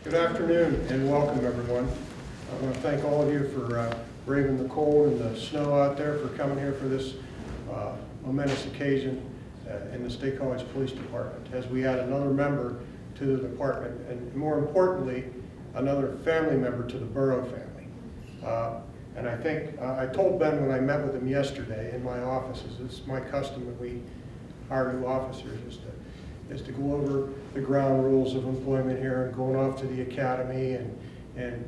Good afternoon and welcome, everyone. I want to thank all of you for braving the cold and the snow out there, for coming here for this momentous occasion in the State College Police Department, as we add another member to the department, and more importantly, another family member to the borough family. And I think, I told Ben when I met with him yesterday in my offices, it's my custom when we hire new officers is to go over the ground rules of employment here and going off to the academy and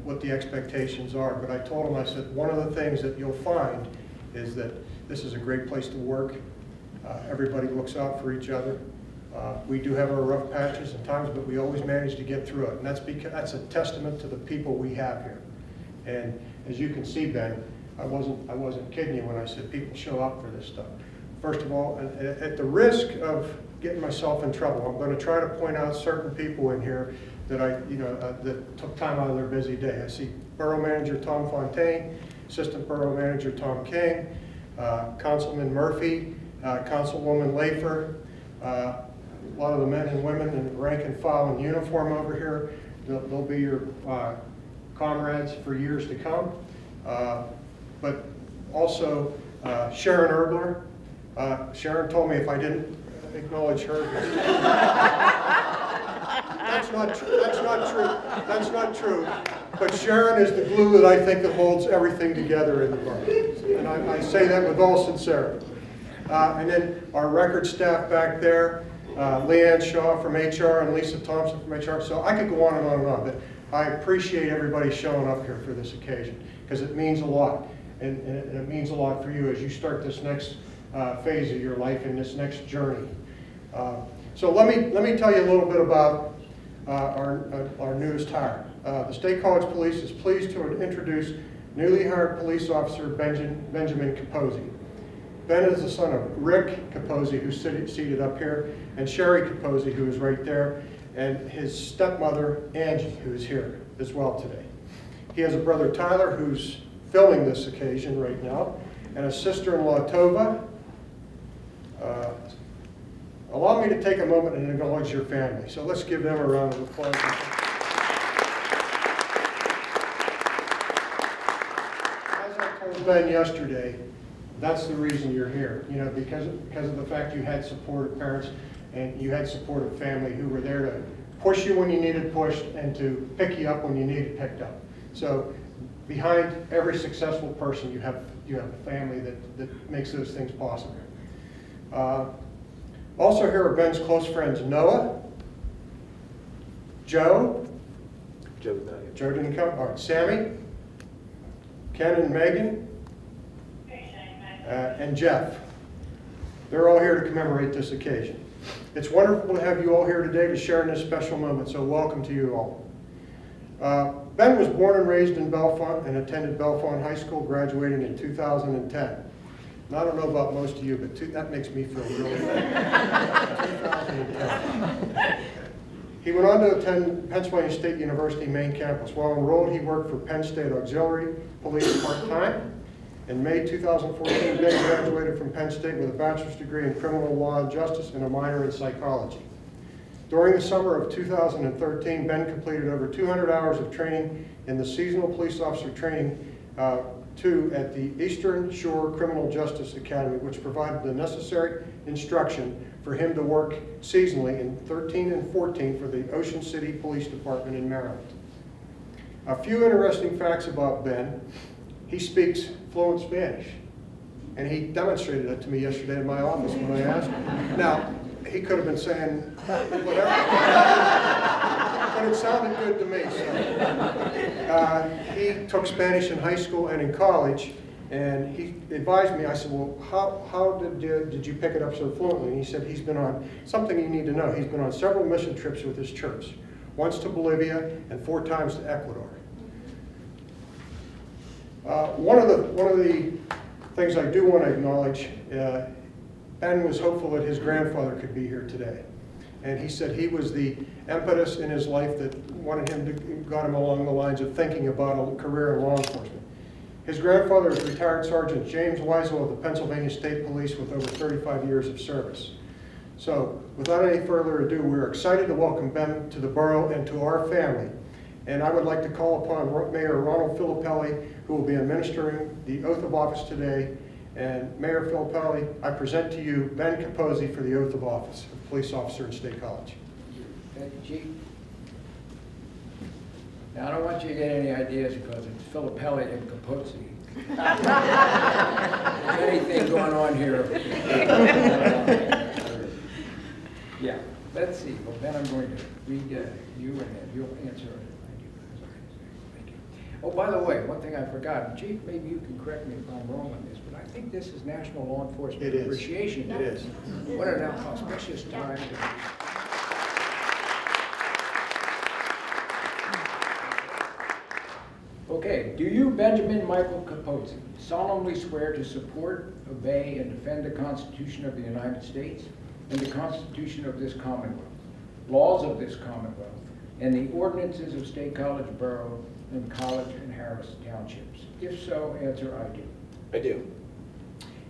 what the expectations are. But I told him, I said, one of the things that you'll find is that this is a great place to work. Everybody looks out for each other. We do have our rough patches at times, but we always manage to get through it. And that's a testament to the people we have here. And as you can see, Ben, I wasn't kidding you when I said people show up for this stuff. First of all, at the risk of getting myself in trouble, I'm going to try to point out certain people in here that that took time out of their busy day. I see Borough Manager Tom Fontaine, Assistant Borough Manager Tom King, Councilman Murphy, Councilwoman Lafer, a lot of the men and women in rank and file in uniform over here. They'll be your comrades for years to come. But also Sharon Erbler. Sharon told me if I didn't acknowledge her. That's not true. That's not true. That's not true. But Sharon is the glue that I think that holds everything together in the borough. And I say that with all sincerity. And then our record staff back there, Leanne Shaw from HR and Lisa Thompson from HR. So I could go on and on and on. But I appreciate everybody showing up here for this occasion because it means a lot. And it means a lot for you as you start this next phase of your life in this next journey. So let me tell you a little bit about our newest hire. The State College Police is pleased to introduce newly hired police officer Benjamin Capozzi. Ben is the son of Rick Capozzi, who's seated up here, and Sherry Capozzi, who is right there, and his stepmother Angie, who is here as well today. He has a brother Tyler, who's filming this occasion right now, and a sister-in-law Tova. Allow me to take a moment and acknowledge your family. So let's give them a round of applause. As I told Ben yesterday, that's the reason you're here. You know, because of the fact you had supportive parents and you had supportive family who were there to push you when you needed pushed and to pick you up when you needed picked up. So behind every successful person, you have a family that makes those things possible. Also here are Ben's close friends, Noah, Joe didn't come, all right, Sammy, Ken and Megan, and Jeff. They're all here to commemorate this occasion. It's wonderful to have you all here today to share in this special moment, so welcome to you all. Ben was born and raised in Bellefonte and attended Bellefonte High School, graduating in 2010. And I don't know about most of you, but that makes me feel really good. 2010. He went on to attend Pennsylvania State University main campus. While enrolled, he worked for Penn State Auxiliary Police part-time. In May 2014, Ben graduated from Penn State with a bachelor's degree in criminal law and justice and a minor in psychology. During the summer of 2013, Ben completed over 200 hours of training in the seasonal police officer training at the Eastern Shore Criminal Justice Academy, which provided the necessary instruction for him to work seasonally in 13 and 14 for the Ocean City Police Department in Maryland. A few interesting facts about Ben. He speaks fluent Spanish, and he demonstrated it to me yesterday in my office when I asked him. Now, he could have been saying whatever, but it sounded good to me. So. He took Spanish in high school and in college, and he advised me. I said, well, how did you pick it up so fluently? And he said he's been on, something you need to know, he's been on several mission trips with his church, once to Bolivia and 4 times to Ecuador. One of the things I do want to acknowledge, Ben was hopeful that his grandfather could be here today. And he said he was the impetus in his life that got him along the lines of thinking about a career in law enforcement. His grandfather is retired Sergeant James Weisel of the Pennsylvania State Police with over 35 years of service. So, without any further ado, we're excited to welcome Ben to the borough and to our family. And I would like to call upon Mayor Ronald Filippelli, who will be administering the oath of office today. And Mayor Filippelli, I present to you Ben Capozzi for the oath of office of police officer at State College. Thank you, Chief. Now, I don't want you to get any ideas because it's Filippelli and Capozzi. There's anything going on here. Yeah, let's see. Well, then I'm going to read you and then you'll answer it. Thank you. Oh, by the way, one thing I forgot. Chief, maybe you can correct me if I'm wrong on this, but I think this is National Law Enforcement Appreciation Month. It is. What an auspicious time. Okay, do you, Benjamin Michael Capozzi, solemnly swear to support, obey, and defend the Constitution of the United States and the Constitution of this Commonwealth, laws of this Commonwealth, and the ordinances of State College Borough and College and Harris Townships? If so, answer, I do. I do.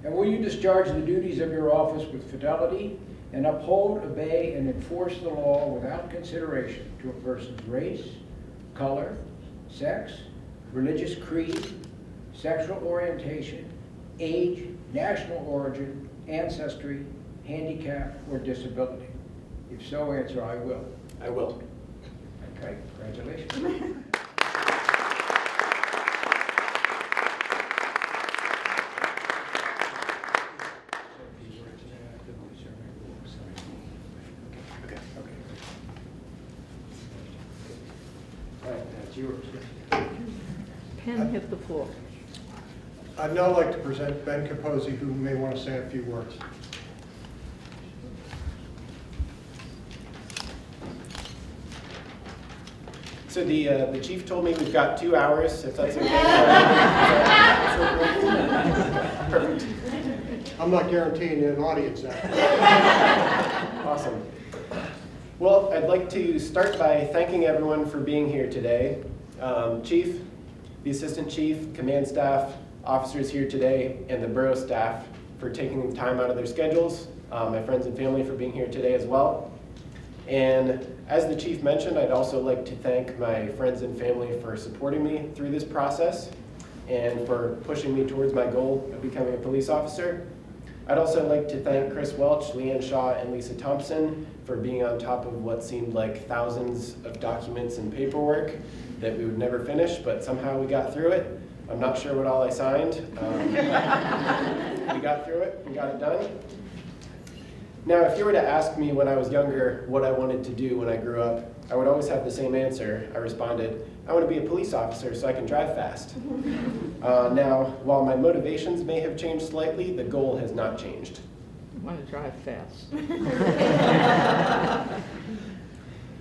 And will you discharge the duties of your office with fidelity and uphold, obey, and enforce the law without consideration to a person's race, color, sex, religious creed, sexual orientation, age, national origin, ancestry, handicap, or disability? If so, answer, I will. I will. Okay, congratulations. Okay. All right, that's yours. Pen hit the floor. I'd now like to present Ben Capozzi, who may want to say a few words. So the chief told me we've got 2 hours, if that's okay. Perfect. I'm not guaranteeing an audience that. Awesome. Well, I'd like to start by thanking everyone for being here today. Chief, the assistant chief, command staff, officers here today, and the borough staff for taking the time out of their schedules, my friends and family for being here today as well. And as the chief mentioned, I'd also like to thank my friends and family for supporting me through this process and for pushing me towards my goal of becoming a police officer. I'd also like to thank Chris Welch, Leanne Shaw, and Lisa Thompson for being on top of what seemed like thousands of documents and paperwork that we would never finish, but somehow we got through it. I'm not sure what all I signed. We got through it, we got it done. Now, if you were to ask me when I was younger what I wanted to do when I grew up, I would always have the same answer. I responded, I want to be a police officer so I can drive fast. Now, while my motivations may have changed slightly, the goal has not changed. I want to drive fast.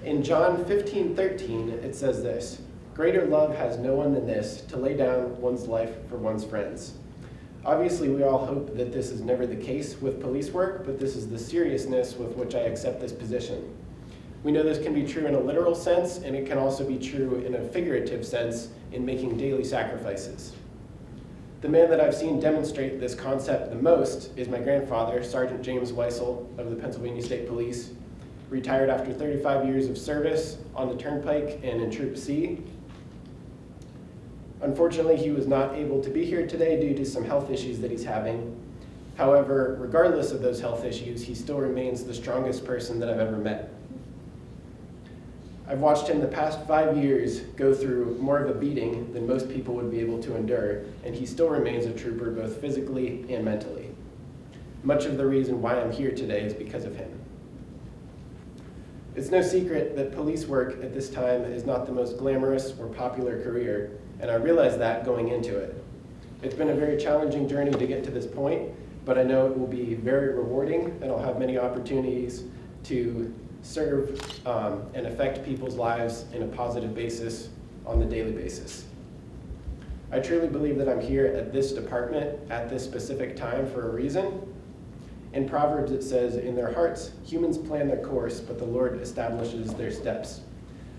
In John 15:13, it says this, "Greater love has no one than this, to lay down one's life for one's friends." Obviously, we all hope that this is never the case with police work, but this is the seriousness with which I accept this position. We know this can be true in a literal sense, and it can also be true in a figurative sense in making daily sacrifices. The man that I've seen demonstrate this concept the most is my grandfather, Sergeant James Weissel of the Pennsylvania State Police, retired after 35 years of service on the Turnpike and in Troop C. Unfortunately, he was not able to be here today due to some health issues that he's having. However, regardless of those health issues, he still remains the strongest person that I've ever met. I've watched him the past 5 years go through more of a beating than most people would be able to endure, and he still remains a trooper both physically and mentally. Much of the reason why I'm here today is because of him. It's no secret that police work at this time is not the most glamorous or popular career, and I realized that going into it. It's been a very challenging journey to get to this point, but I know it will be very rewarding, and I'll have many opportunities to serve and affect people's lives in a positive basis on the daily basis. I truly believe that I'm here at this department at this specific time for a reason. In Proverbs it says, "In their hearts, humans plan their course, but the Lord establishes their steps."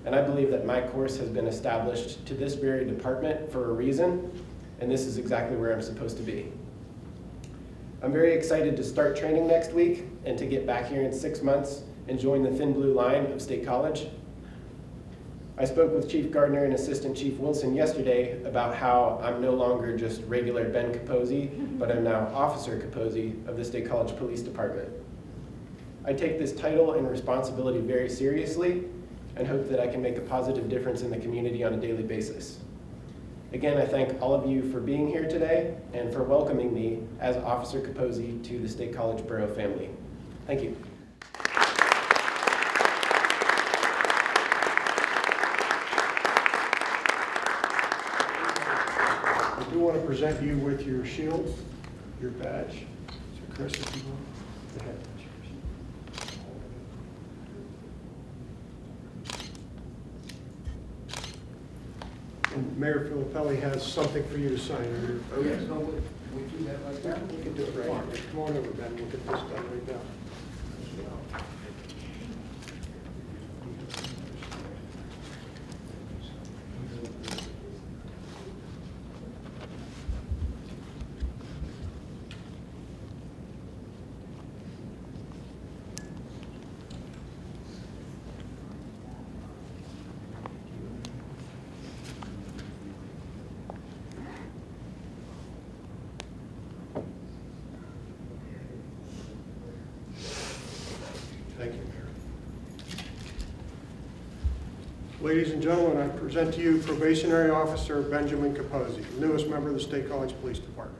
And I believe that my course has been established to this very department for a reason, and this is exactly where I'm supposed to be. I'm very excited to start training next week and to get back here in 6 months and join the Thin Blue Line of State College. I spoke with Chief Gardner and Assistant Chief Wilson yesterday about how I'm no longer just regular Ben Capozzi, but I'm now Officer Capozzi of the State College Police Department. I take this title and responsibility very seriously and hope that I can make a positive difference in the community on a daily basis. Again, I thank all of you for being here today and for welcoming me as Officer Capozzi to the State College Borough family. Thank you. I do want to present you with your shield, your badge. So Chris, if you will, go ahead. And Mayor Filippelli has something for you to sign on your oath. Yes, no, we do that like that? We can do it right here. Come on over, Ben, we'll get this done right now. Thank you, Mayor. Ladies and gentlemen, I present to you Probationary Officer Benjamin Capozzi, newest member of the State College Police Department.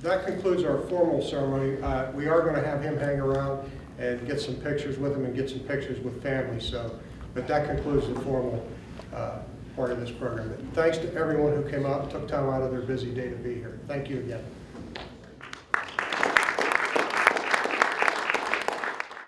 That concludes our formal ceremony. We are going to have him hang around and get some pictures with him and get some pictures with family. But that concludes the formal part of this program. Thanks to everyone who came out and took time out of their busy day to be here. Thank you again.